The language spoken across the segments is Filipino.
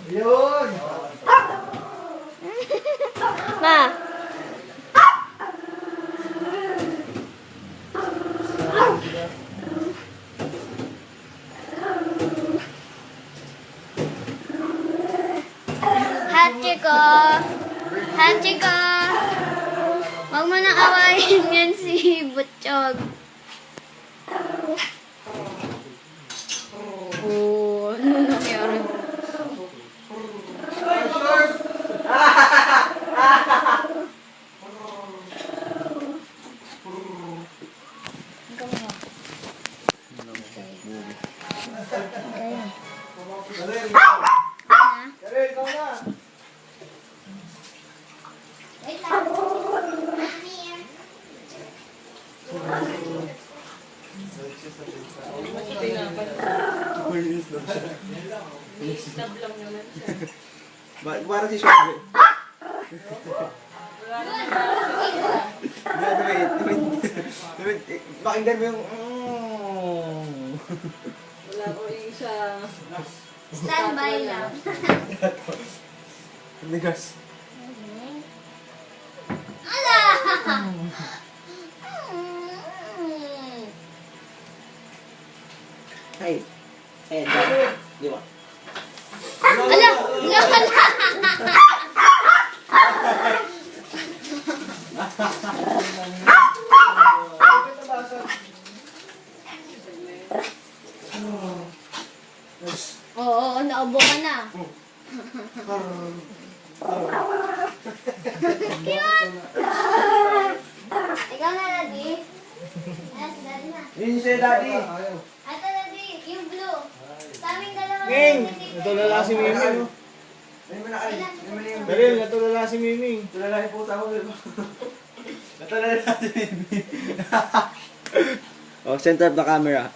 Yun! Ma. Hachiko. Hachiko. Huwag mo nang awayin yan si Butchog. Oh, ano nangyari? Dali, ikaw na! Parang si Sean. Pakinggan mo yung... Wala ko yung isa. Standby lang. Ligas. Ala! Hey. Hey, di ba? Ala! Oo, naubo ka na. Cute! Ikaw na, Daddy. Ayan, si Daddy na. Yun siya, Daddy. Ito, Daddy, yung blue. Sa aming dalawa. Ming! Natulala si Miming. Ayun mo na kayo. Ayun mo na yung... Daryl, natulala si Miming. Tulala yung puta ko. Natulala si Mimi. Oh, center of the camera.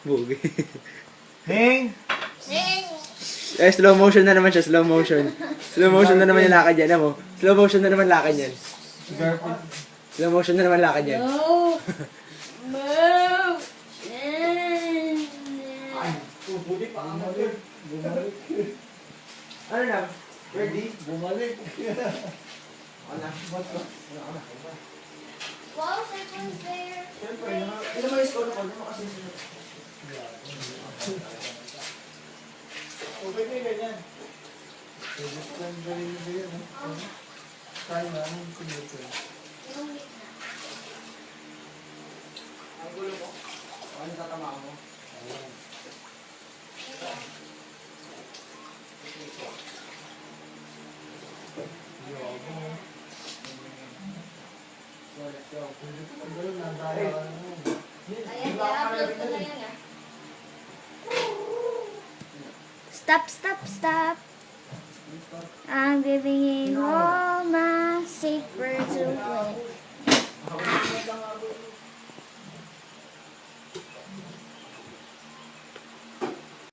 Bugi. Ming! Eh, slow motion na naman siya, slow motion. Slow motion na naman yung lakad yan, mo. Slow motion na naman lakad yan. Slow motion na naman lakad yan. No! Move! Ano na? Ready? Bumalik. Ano? Wow, second there. Siyempre, ito mo yung score ko. Ano kasi Okay na ganyan. Edit lang gawin mo yan. Kaya namin sinito. Yung gitna. ang gulo mo? Ano tatama mo? Ayan, i-upload ko na yun ah. Stop, stop, stop. I'm giving you all my secrets away.